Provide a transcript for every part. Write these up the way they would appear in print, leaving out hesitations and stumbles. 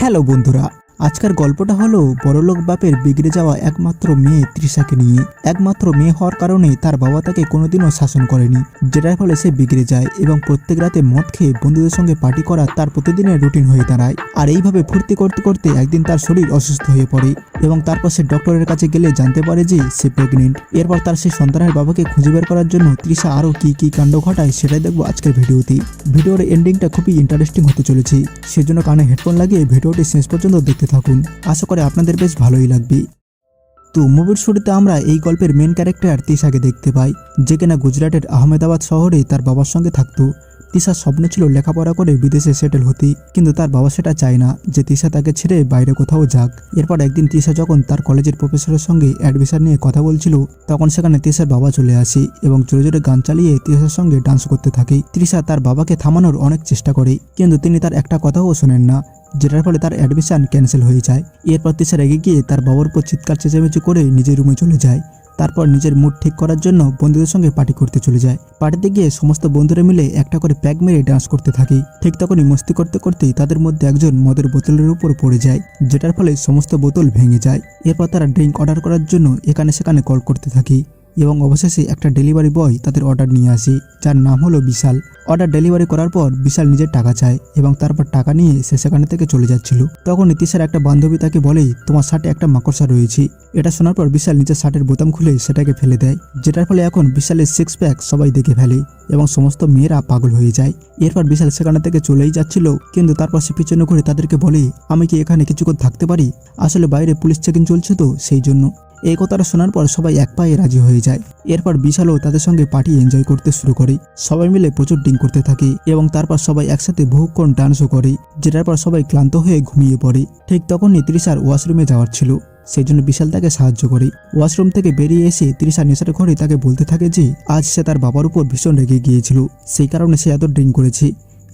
Hello বন্ধুরা, আজকের গল্পটা হলো বড়লোক বাপের বিগড়ে যাওয়া একমাত্র মেয়ে তৃষাকে নিয়ে। একমাত্র মেয়ে হওয়ার কারণে তার বাবা তাকে কোনোদিনও শাসন করেনি, যেটার ফলে সে বিগড়ে যায় এবং প্রত্যেক রাতে মদ খেয়ে বন্ধুদের সঙ্গে পার্টি করা তার প্রতিদিনের রুটিন হয়ে দাঁড়ায়। আর এইভাবে ফুর্তি করতে করতে একদিন তার শরীর অসুস্থ হয়ে পড়ে এবং তারপর সে ডক্টরের কাছে গেলে জানতে পারে যে সে প্রেগনেন্ট। এরপর তার সেই সন্তানের বাবাকে খুঁজে বের করার জন্য তৃষা আরও কি কাণ্ড ঘটায় সেটাই দেখবো আজকের ভিডিওতে। ভিডিওর এন্ডিংটা খুবই ইন্টারেস্টিং হতে চলেছে, সেজন্য কানে হেডফোন লাগিয়ে ভিডিওটি শেষ পর্যন্ত দেখতে থাকুন। আশা করি আপনাদের বেশ ভালোই লাগবে। তো মুভির শুরুতে আমরা এই গল্পের মেন ক্যারেক্টার তৃষাকে দেখতে পাই, যে কিনা গুজরাটের আহমেদাবাদ শহরে তার বাবার সঙ্গে থাকতো। তৃষার স্বপ্ন ছিল লেখাপড়া করে বিদেশে সেটেল হতে, কিন্তু তার বাবা সেটা চায় না যে তৃষা তাকে ছেড়ে বাইরে কোথাও যাক। এরপর একদিন তৃষা যখন তার কলেজের প্রফেসরের সঙ্গে অ্যাডমিশন নিয়ে কথা বলছিল, তখন সেখানে তৃষার বাবা চলে আসে এবং জোরে জোরে গান চালিয়ে তৃষার সঙ্গে ডান্স করতে থাকে। তৃষা তার বাবাকে থামানোর অনেক চেষ্টা করে, কিন্তু তিনি তার একটা কথাও শোনেন না, যেটার ফলে তার অ্যাডমিশন ক্যান্সেল হয়ে যায়। এরপর তৃষা রেগে গিয়ে তার বাবার উপর চিৎকার চেঁচামেচি করে নিজের রুমে চলে যায়। তারপর নিজের মুড ঠিক করার জন্য বন্ধুদের সঙ্গে পার্টি করতে চলে যায়। পার্টিতে গিয়ে সমস্ত বন্ধুরা মিলে একটা করে প্যাক মেরে ডান্স করতে থাকে। ঠিক তখনই মস্তি করতে করতেই তাদের মধ্যে একজন মদের বোতলের উপর পড়ে যায়, যেটার ফলে সমস্ত বোতল ভেঙে যায়। এরপর তারা ড্রিঙ্ক অর্ডার করার জন্য এখানে সেখানে কল করতে থাকে এবং অবশেষে একটা ডেলিভারি বয় তাদের অর্ডার নিয়ে আসে, যার নাম হলো বিশাল। অর্ডার ডেলিভারি করার পর বিশাল নিজের টাকা চায় এবং তারপর টাকা নিয়ে সে সেখানে থেকে চলে যাচ্ছিল। তখন নীতিশের একটা বান্ধবী তাকে বলে, তোমার শার্টে একটা মাকড়সা রয়েছে। এটা শোনার পর বিশাল নিজের শার্টের বোতাম খুলে সেটাকে ফেলে দেয়, যেটার ফলে এখন বিশালের সিক্স প্যাক সবাই দেখে ফেলে এবং সমস্ত মেয়েরা পাগল হয়ে যায়। এরপর বিশাল সেখানে থেকে চলেই যাচ্ছিল, কিন্তু তারপর সে পিছনে ঘুরে তাদেরকে বলে, আমি কি এখানে কিছুক্ষণ থাকতে পারি? আসলে বাইরে পুলিশ চেকিং চলছে তো সেই জন্য। এই কথাটা শোনার পর সবাই এক পায়ে রাজি হয়ে যায়। এরপর বিশালও তাদের সঙ্গে পার্টি এনজয় করতে শুরু করে। সবাই মিলে প্রচুর ড্রিঙ্ক করতে থাকে এবং তারপর সবাই একসাথে বহুক্ষণ ডান্সও করে, যেটার পর সবাই ক্লান্ত হয়ে ঘুমিয়ে পড়ে। ঠিক তখনই তৃষার ওয়াশরুমে যাওয়ার ছিল, সেই জন্য বিশাল তাকে সাহায্য করে। ওয়াশরুম থেকে বেরিয়ে এসে তৃষা নেশার ঘরে তাকে বলতে থাকে যে আজ সে তার বাবার উপর ভীষণ রেগে গিয়েছিল, সেই কারণে সে এত ড্রিঙ্ক করেছে।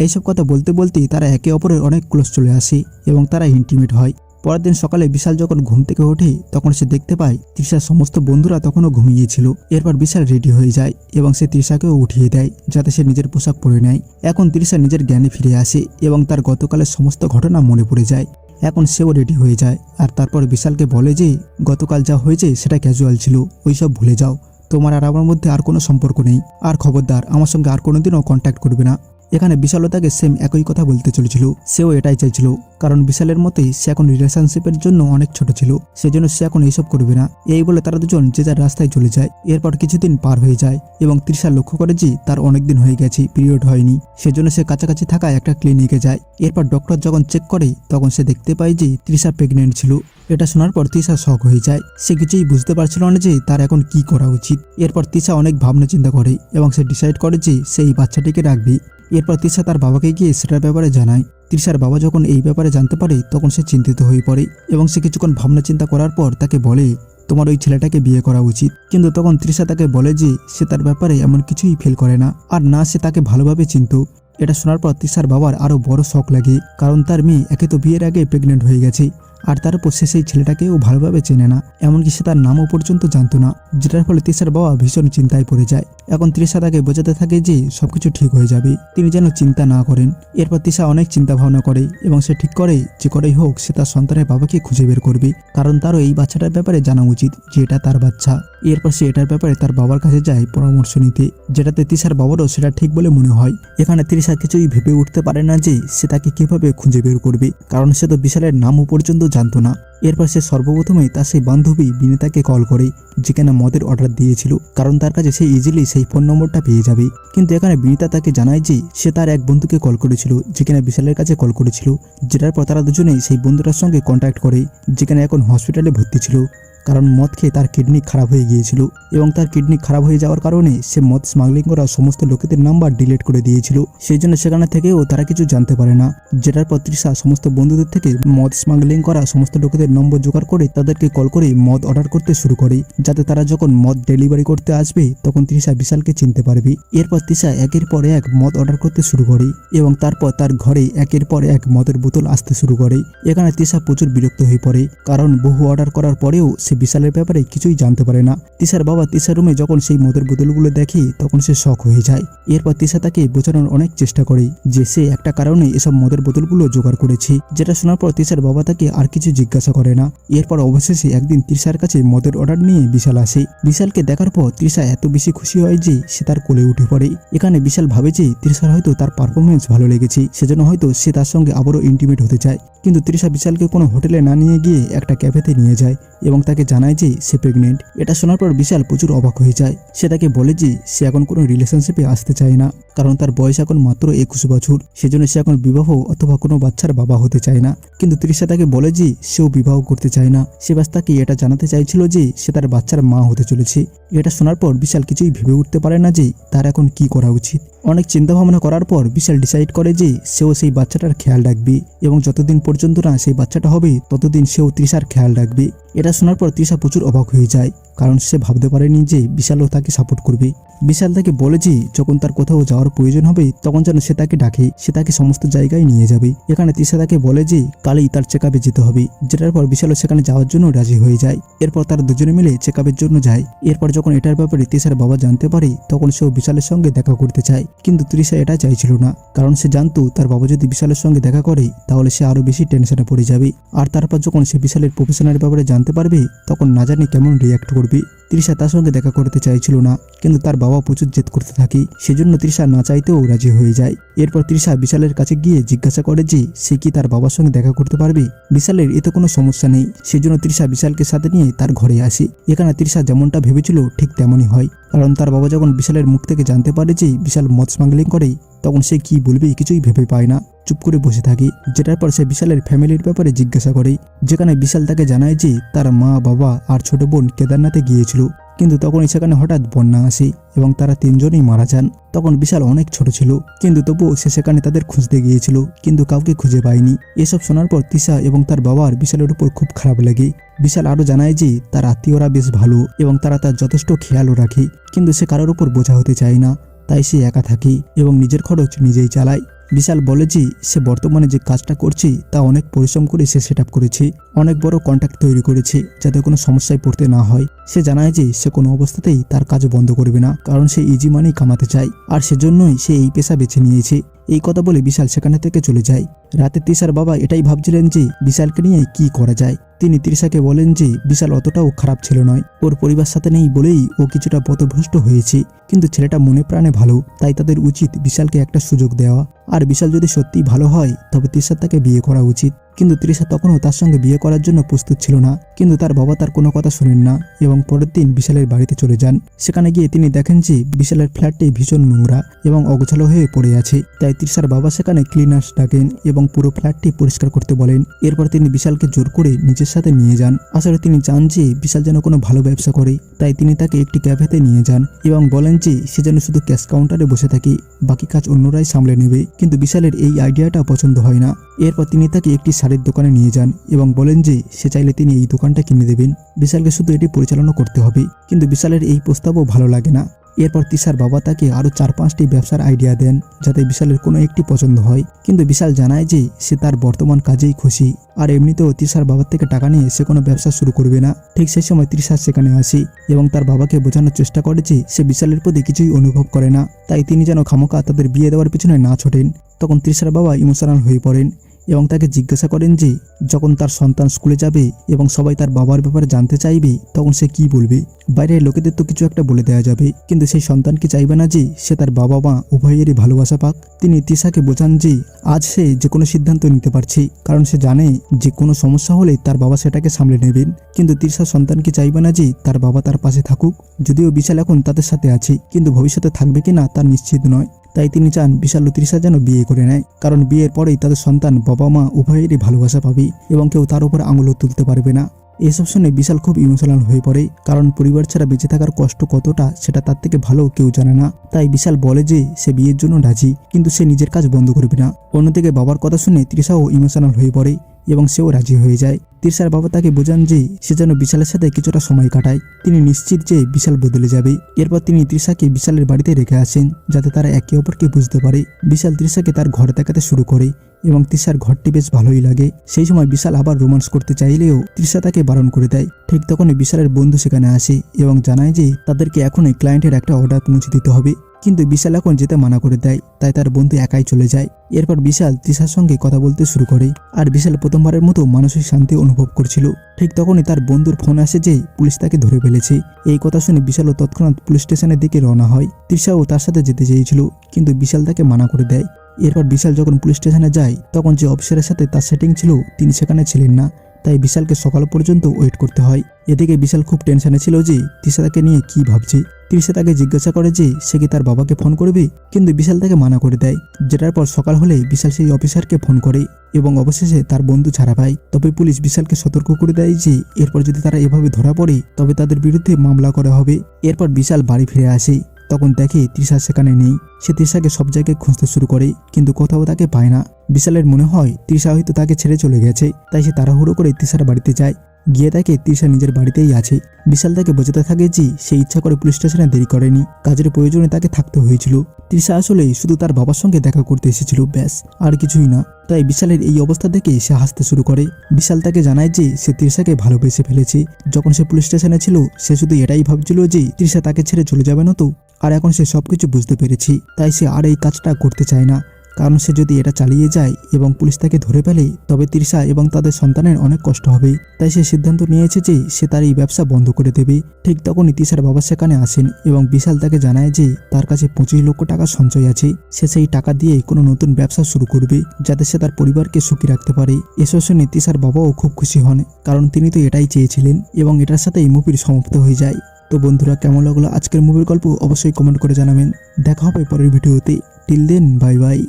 এইসব কথা বলতে বলতেই তারা একে অপরের অনেক ক্লোজ চলে আসে এবং তারা ইন্টিমেট হয়। পরের দিন সকালে বিশাল যখন ঘুম থেকে ওঠে, তখন সে দেখতে পায় তৃষার সমস্ত বন্ধুরা তখনও ঘুমিয়েছিল। এরপর বিশাল রেডি হয়ে যায় এবং সে তৃষাকেও উঠিয়ে দেয় যাতে সে নিজের পোশাক পরে নেয়। এখন তৃষা নিজের জ্ঞানে ফিরে আসে এবং তার গতকালের সমস্ত ঘটনা মনে পড়ে যায়। এখন সেও রেডি হয়ে যায় আর তারপর বিশালকে বলে যে গতকাল যা হয়েছে সেটা ক্যাজুয়াল ছিল, ওইসব ভুলে যাও। তোমার আর আমার মধ্যে আর কোনো সম্পর্ক নেই, আর খবরদার আমার সঙ্গে আর কোনোদিনও কন্ট্যাক্ট করবে না। এখানে বিশালও তাকে সেম একই কথা বলতে চলেছিল। সেও এটাই চাইছিল, কারণ বিশালের মতেই সে এখন রিলেশনশিপের জন্য অনেক ছোট ছিল, সেজন্য সে এখন এইসব করবে না। এই বলে তারা দুজন যে যার রাস্তায় চলে যায়। এরপর কিছুদিন পার হয়ে যায় এবং তৃষা লক্ষ্য করে যে তার অনেকদিন হয়ে গেছে পিরিয়ড হয়নি, সেজন্য সে কাছাকাছি থাকা একটা ক্লিনিকে যায়। এরপর ডক্টর যখন চেক করে তখন সে দেখতে পায় যে তৃষা প্রেগনেন্ট ছিল। এটা শোনার পর তৃষা শক হয়ে যায়, সে কিছুই বুঝতে পারছিল না যে তার এখন কি করা উচিত। এরপর তৃষা অনেক ভাবনা চিন্তা করে এবং সে ডিসাইড করে যে সেই বাচ্চাটিকে রাখবে। এরপর তৃষা তার বাবাকে গিয়ে সেটার ব্যাপারে জানায়। তৃষার বাবা যখন এই ব্যাপারে জানতে পারে তখন সে চিন্তিত হয়ে পড়ে এবং সে কিছুক্ষণ ভাবনা চিন্তা করার পর তাকে বলে, তোমার ওই ছেলেটাকে বিয়ে করা উচিত। কিন্তু তখন তৃষা তাকে বলে যে সে তার ব্যাপারে এমন কিছুই ফিল করে না, আর না সে তাকে ভালোভাবে চিনত। এটা শোনার পর তৃষার বাবার আরও বড় শক লাগে, কারণ তার মেয়ে একে তো বিয়ের আগে প্রেগনেন্ট হয়ে গেছে, আর তার উপর সে সেই ছেলেটাকেও ভালোভাবে চেনে না, এমনকি সে তার নামও পর্যন্ত জানতো না, যেটার ফলে তৃষার বাবা ভীষণ চিন্তায় পড়ে যায়। এখন তৃষা তাকে বোঝাতে থাকে যে সবকিছু ঠিক হয়ে যাবে, তিনি যেন চিন্তা না করেন। এরপর তৃষা অনেক চিন্তা ভাবনা করে এবং সে ঠিক করে যে করেই হোক সে তার সন্তানের বাবাকে খুঁজে বের করবে, কারণ তারও এই বাচ্চাটার ব্যাপারে জানা উচিত যে এটা তার বাচ্চা। এরপর সে এটার ব্যাপারে তার বাবার কাছে যায় পরামর্শ নিতে, যেটাতে তৃষার বাবারও সেটা ঠিক বলে মনে হয়। এখানে তৃষা কিছুই ভেবে উঠতে পারে না যে সে তাকে কিভাবে খুঁজে বের করবে, কারণ সে তো বিশালের নামও পর্যন্ত জানতো না। এরপর সে সর্বপ্রথমেই তার সেই বান্ধবী বিনিতাকে কল করে, যেখানে মদের অর্ডার দিয়েছিল, কারণ তার কাছে সে ইজিলি সেই ফোন নম্বরটা পেয়ে যাবে। কিন্তু এখানে বিনিতা তাকে জানায় যে সে তার এক বন্ধুকে কল করেছিল, যেখানে বিশালের কাছে কল করেছিল, যেটার পর তারা দুজনেই সেই বন্ধুটার সঙ্গে কন্ট্যাক্ট করে, যেখানে এখন হসপিটালে ভর্তি ছিল, কারণ মদ খেয়ে তার কিডনি খারাপ হয়ে গিয়েছিল এবং তার কিডনি খারাপ হয়ে যাওয়ার কারণে সে মদ স্মাগলিং করা সমস্ত লোকেদের নাম্বার ডিলিট করে দিয়েছিল। সেই জন্য সেখানে থেকেও তারা কিছু জানতে পারে না, যেটার পর তৃষা সমস্ত বন্ধুদের থেকে মদ স্মাগলিং করা সমস্ত লোকেদের নম্বর জোগাড় করে তাদেরকে কল করে মদ অর্ডার করতে শুরু করে, যাতে তারা যখন মদ ডেলিভারি করতে আসবে তখন তৃষা বিশালকে চিনতে পারবে। এরপর তৃষা একের পর এক মদ অর্ডার করতে শুরু করে এবং তারপর তার ঘরে একের পর এক মদের বোতল আসতে শুরু করে। এখানে তৃষা প্রচুর বিরক্ত হয়ে পড়ে, কারণ বহু অর্ডার করার পরেও সে বিশালের ব্যাপারে কিছুই জানতে পারে না। তৃষার বাবা তৃষার রুমে যখন সেই মদের বোতলগুলো দেখে তখন সে শক হয়ে যায়। এরপর তৃষা তাকে বোঝানোর অনেক চেষ্টা করে যে সে একটা কারণে এসব মদের বোতলগুলো জোগাড় করেছে, যেটা শোনার পর তৃষার বাবা তাকে আর কিছু জিজ্ঞাসা করে না। এরপর অবশেষে একদিন তৃষার কাছে মদের অর্ডার নিয়ে বিশাল আসে। বিশালকে দেখার পর তৃষা এত বেশি খুশি হয় যে সে তার কোলে উঠে পড়ে। এখানে বিশাল ভাবে যে তৃষার হয়তো তার পারফরমেন্স ভালো লেগেছে, সেজন্য হয়তো সে তার সঙ্গে আবারও ইন্টিমেট হতে চায়। কিন্তু তৃষা বিশালকে কোনো হোটেলে না নিয়ে গিয়ে একটা ক্যাফেতে নিয়ে যায় এবং তাকে জানায় যে সে প্রেগনেন্ট। এটা শোনার পর বিশাল প্রচুর অবাক হয়ে যায়। সে তাকে বলে যে সে এখন কোনো রিলেশনশিপে আসতে চায় না, কারণ তার বয়স এখন মাত্র 21 বছর, সেজন্য সে এখন বিবাহ অথবা কোনো বাচ্চার বাবা হতে চায় না। কিন্তু তৃষা তাকে বলে যে সেও বিবাহ করতে চায় না, সে বাস তাকে এটা জানাতে চাইছিল যে সে তার বাচ্চার মা হতে চলেছে। এটা শোনার পর বিশাল কিছুই ভেবে উঠতে পারে না যে তার এখন কি করা উচিত। অনেক চিন্তা ভাবনা করার পর বিশাল ডিসাইড করে যে সেও সেই বাচ্চাটার খেয়াল রাখবে এবং যতদিন পর্যন্ত না সেই বাচ্চাটা হবে ততদিন সেও তৃষার খেয়াল রাখবে। এটা শোনার পর তৃষা প্রচুর অবাক হয়ে যায়, কারণ সে ভাবতে পারেনি যে বিশালও তাকে সাপোর্ট করবে। বিশাল তাকে বলে যে যখন তার কোথাও যাওয়ার প্রয়োজন হবে তখন যেন সে তাকে ডাকে, সে তাকে সমস্ত জায়গায় নিয়ে যাবে। এখানে তৃষা তাকে বলে যে কালই তার চেকআপে যেতে হবে, যেটার পর বিশালও সেখানে যাওয়ার জন্য রাজি হয়ে যায়। এরপর তারা দুজনে মিলে চেকআপের জন্য যায়। এরপর যখন এটার ব্যাপারে তৃষার বাবা জানতে পারে তখন সেও বিশালের সঙ্গে দেখা করতে চায়, কিন্তু তৃষা এটা চাইছিল না, কারণ সে জানতো তার বাবা যদি বিশালের সঙ্গে দেখা করে তাহলে সে আরো বেশি টেনশনে পড়ে যাবে। আর তারপর যখন সে বিশালের প্রফেশনের ব্যাপারে জানতে পারবে তখন না জানি কেমন রিয়াক্ট করবে। তৃষা তার সঙ্গে দেখা করতে চাইছিল না, কিন্তু তার বাবা প্রচুর জেদ করতে থাকে, সেজন্য তৃষা না চাইতেও রাজি হয়ে যায়। এরপর তৃষা বিশালের কাছে গিয়ে জিজ্ঞাসা করে যে সে কি তার বাবার সঙ্গে দেখা করতে পারবে। বিশালের এতে কোনো সমস্যা নেই, সেজন্য তৃষা বিশালকে সাথে নিয়ে তার ঘরে আসে। এখানে তৃষা যেমনটা ভেবেছিল ঠিক তেমনই হয়, কারণ তার বাবা যখন বিশালের মুখ থেকে জানতে পারে যে বিশাল মদ স্মাগলিং করে তখন সে কি বলবে কিছুই ভেবে পায় না, চুপ করে বসে থাকে। যেটার পর সে বিশালের ফ্যামিলির ব্যাপারে জিজ্ঞাসা করে, যেখানে বিশাল তাকে জানায় যে তার মা, বাবা আর ছোট বোন কেদারনাথে গিয়েছিল, কিন্তু তখনই সেখানে হঠাৎ বন্যা আসে এবং তারা তিনজনই মারা যান। তখন বিশাল অনেক ছোট ছিল, কিন্তু তবুও সে সেখানে তাদের খুঁজতে গিয়েছিল, কিন্তু কাউকে খুঁজে পায়নি। এসব শোনার পর তৃষা এবং তার বাবার বিশালের উপর খুব খারাপ লাগে। বিশাল আরও জানায় যে তার আত্মীয়রা বেশ ভালো এবং তারা তার যথেষ্ট খেয়ালও রাখে, কিন্তু সে কারোর উপর বোঝা হতে চায় না, তাই সে একা থাকে এবং নিজের খরচ নিজেই চালায়। বিশাল বলে যে সে বর্তমানে যে কাজটা করছে তা অনেক পরিশ্রম করে সে সেট আপ করেছে, অনেক বড় কন্ট্যাক্ট তৈরি করেছে যাতে কোনো সমস্যায় পড়তে না হয়। সে জানায় যে সে কোনো অবস্থাতেই তার কাজ বন্ধ করবে না, কারণ সে ইজি মানি কামাতে চায় আর সেজন্যই সে এই পেশা বেছে নিয়েছে। এই কথা বলে বিশাল সেখানে থেকে চলে যায়। রাতে তৃষার বাবা এটাই ভাবছিলেন যে বিশালকে নিয়ে কি করা যায়। তিনি তৃষাকে বলেন যে বিশাল অতটাও খারাপ ছিল নয়, ওর পরিবার সাথে নেই বলেই ও কিছুটা পথভ্রষ্ট হয়েছে, কিন্তু ছেলেটা মনে প্রাণে ভালো, তাই তাদের উচিত বিশালকে একটা সুযোগ দেওয়া। আর বিশাল যদি সত্যিই ভালো হয় তবে তৃষার তাকে বিয়ে করা উচিত। কিন্তু তৃষা তখনও তার সঙ্গে বিয়ে করার জন্য প্রস্তুত ছিল না, কিন্তু তার বাবা তার কোনো কথা শোনেন না এবং পরের দিন বিশালের বাড়িতে চলে যান। সেখানে গিয়ে তিনি দেখেন যে বিশালের ফ্ল্যাটটি ভীষণ নোংরা এবং অগোছালো হয়ে পড়ে আছে, তাই তৃষার বাবা সেখানে ক্লিনার্স ডাকেন এবং পুরো ফ্ল্যাটটি পরিষ্কার করতে বলেন। এরপর তিনি বিশালকে জোর করে নিজের সাথে নিয়ে যান। আসলে তিনি চান যে বিশাল যেন কোনো ভালো ব্যবসা করে, তাই তিনি তাকে একটি ক্যাফেতে নিয়ে যান এবং বলেন যে সে যেন শুধু ক্যাশ কাউন্টারে বসে থাকে, বাকি কাজ অন্যরাই সামলে নেবে। কিন্তু বিশালের এই আইডিয়াটা পছন্দ হয় না। এরপর তিনি তাকে একটি শাড়ির দোকানে নিয়ে যান এবং বলেন যে সে চাইলে তিনি এই দোকানটা কিনে দেবেন, বিশালকে শুধু এটি পরিচালনা করতে হবে। কিন্তু বিশালের এই প্রস্তাবও ভালো লাগে না। এরপর তৃষার বাবা তাকে আরও 4-5টি ব্যবসার আইডিয়া দেন যাতে বিশালের কোনো একটি পছন্দ হয়, কিন্তু বিশাল জানায় যে সে তার বর্তমান কাজেই খুশি আর এমনিতেও তৃষার বাবার থেকে টাকা নিয়ে সে কোনো ব্যবসা শুরু করবে না। ঠিক সেই সময় তৃষা সেখানে আসে এবং তার বাবাকে বোঝানোর চেষ্টা করে যে সে বিশালের প্রতি কিছুই অনুভব করে না, তাই তিনি যেন খামোকা তাদের বিয়ে দেওয়ার পিছনে না ছোটেন। তখন তৃষার বাবা ইমোশনাল হয়ে পড়েন এবং তাকে জিজ্ঞাসা করেন যে যখন তার সন্তান স্কুলে যাবে এবং সবাই তার বাবার ব্যাপারে জানতে চাইবে তখন সে কি বলবে। বাইরের লোকেদের তো কিছু একটা বলে দেওয়া যাবে, কিন্তু সেই সন্তান কি চাইবে না যে সে তার বাবা মা উভয়েরই ভালোবাসা পাক। তিনি তৃষাকে বোঝান যে আজ সে যে কোনো সিদ্ধান্ত নিতে পারছে, কারণ সে জানে যে কোনো সমস্যা হলে তার বাবা সেটাকে সামলে নেবেন। কিন্তু তৃষা সন্তান কি চাইবে না যে তার বাবা তার পাশে থাকুক। যদিও বিশাল এখন তাদের সাথে আছে, কিন্তু ভবিষ্যতে থাকবে কিনা তার নিশ্চিত নয়, তাই তিনি চান বিশাল ও তৃষা যেন বিয়ে করে নেয়, কারণ বিয়ের পরেই তাদের সন্তান বাবা মা উভয়েরই ভালোবাসা পাবে এবং কেউ তার উপর আঙুলও তুলতে পারবে না। এসব শুনে বিশাল খুব ইমোশনাল হয়ে পড়ে, কারণ পরিবার ছাড়া বেঁচে থাকার কষ্ট কতটা সেটা তার থেকে ভালো কেউ জানে না। তাই বিশাল বলে যে সে বিয়ের জন্য রাজি, কিন্তু সে নিজের কাজ বন্ধ করবে না। অন্যদিকে বাবার কথা শুনে তৃষাও ইমোশনাল হয়ে পড়ে এবং সেও রাজি হয়ে যায়। তৃষার বাবা তাকে বোঝান যে সে যেন বিশালের সাথে কিছুটা সময় কাটায়। তিনি নিশ্চিত যে বিশাল বদলে যাবে। এরপর তিনি তৃষাকে বিশালের বাড়িতে রেখে আসেন যাতে তারা একে অপরকে বুঝতে পারে। বিশাল তৃষাকে তার ঘর দেখাতে শুরু করে এবং তৃষার ঘরটি বেশ ভালোই লাগে। সেই সময় বিশাল আবার রোমান্স করতে চাইলেও তৃষা তাকে বারণ করে দেয়। ঠিক তখনই বিশালের বন্ধু সেখানে আসে এবং জানায় যে তাদেরকে এখনই ক্লায়েন্টের একটা অর্ডার পৌঁছে দিতে হবে, কিন্তু বিশাল এখন যেতে মানা করে দেয়। তাই তার বন্ধু একাই চলে যায়। এরপর বিশাল তৃষার সঙ্গে কথা বলতে শুরু করে আর বিশাল প্রথমবারের মতো মানসিক শান্তি অনুভব করছিল। ঠিক তখনই তার বন্ধুর ফোন আসে যে পুলিশ তাকে ধরে ফেলেছে। এই কথা শুনে বিশালও তৎক্ষণাৎ পুলিশ স্টেশনের দিকে রওনা হয়। তৃষাও তার সাথে যেতে চেয়েছিল, কিন্তু বিশাল তাকে মানা করে দেয়। এরপর বিশাল যখন পুলিশ স্টেশনে যায় তখন যে অফিসারের সাথে তার সেটিং ছিল তিনি সেখানে ছিলেন না। তাই বিশালকে সকাল পর্যন্ত ওয়েট করতে হয়। এদিকে বিশাল খুব টেনশনে ছিল যে তৃষা তাকে নিয়ে কি ভাবছে। তৃষা তাকে জিজ্ঞাসা করে যে সে কি তার বাবাকে ফোন করবে, কিন্তু বিশাল তাকে মানা করে দেয়। যেটার পর সকাল হলে বিশাল সেই অফিসারকে ফোন করে এবং অবশেষে তার বন্ধু ছাড়া পায়। তবে পুলিশ বিশালকে সতর্ক করে দেয় যে এরপর যদি তারা এভাবে ধরা পড়ে তবে তাদের বিরুদ্ধে মামলা করা হবে। এরপর বিশাল বাড়ি ফিরে আসে। তখন দেখে তৃষা সেখানে নেই। সে তৃষাকে সব জায়গায় খুঁজতে শুরু করে, কিন্তু কোথাও তাকে পায় না। বিশালের মনে হয় তৃষা হয়তো তাকে ছেড়ে চলে গেছে। তাই সে তাড়াহুড়ো করে তৃষার বাড়িতে যায়। গিয়ে দেখে তৃষা নিজের বাড়িতেই আছে। বিশাল তাকে বোঝাতে থাকে যে সে ইচ্ছা করে পুলিশ স্টেশনে দেরি করেনি, কাজের প্রয়োজনে তাকে থাকতে হয়েছিল। তৃষা আসলে শুধু তার বাবার সঙ্গে দেখা করতে এসেছিল, ব্যাস, আর কিছুই না। তাই বিশালের এই অবস্থা দেখে সে হাসতে শুরু করে। বিশাল তাকে জানায় যে সে তৃষাকে ভালোবেসে ফেলেছে। যখন সে পুলিশ স্টেশনে ছিল সে শুধু এটাই ভাবছিল যে তৃষা তাকে ছেড়ে চলে যাবে না তো। আর এখন সে সবকিছু বুঝতে পেরেছে, তাই সে আর এই কাজটা করতে চায় না। কারণ সে যদি এটা চালিয়ে যায় এবং পুলিশ তাকে ধরে ফেলে তবে তৃষা এবং তাদের সন্তানের অনেক কষ্ট হবে। তাই সে সিদ্ধান্ত নিয়েছে যে সে তার এই ব্যবসা বন্ধ করে দেবে। ঠিক তখনই তৃষার বাবা সেখানে আসেন এবং বিশাল তাকে জানায় যে তার কাছে 25 লক্ষ টাকা সঞ্চয় আছে। সে সেই টাকা দিয়ে কোনো নতুন ব্যবসা শুরু করবে যাতে সে তার পরিবারকে সুখী রাখতে পারে। এসব শুনে তৃষার বাবাও খুব খুশি হন, কারণ তিনি তো এটাই চেয়েছিলেন। এবং এটার সাথে এই মুভির সমাপ্ত হয়ে যায়। তো বন্ধুরা, কেমন লাগলো আজকের মুভির গল্প অবশ্যই কমেন্ট করে জানাবেন। দেখা হবে পরের ভিডিওতে। Till then, bye by.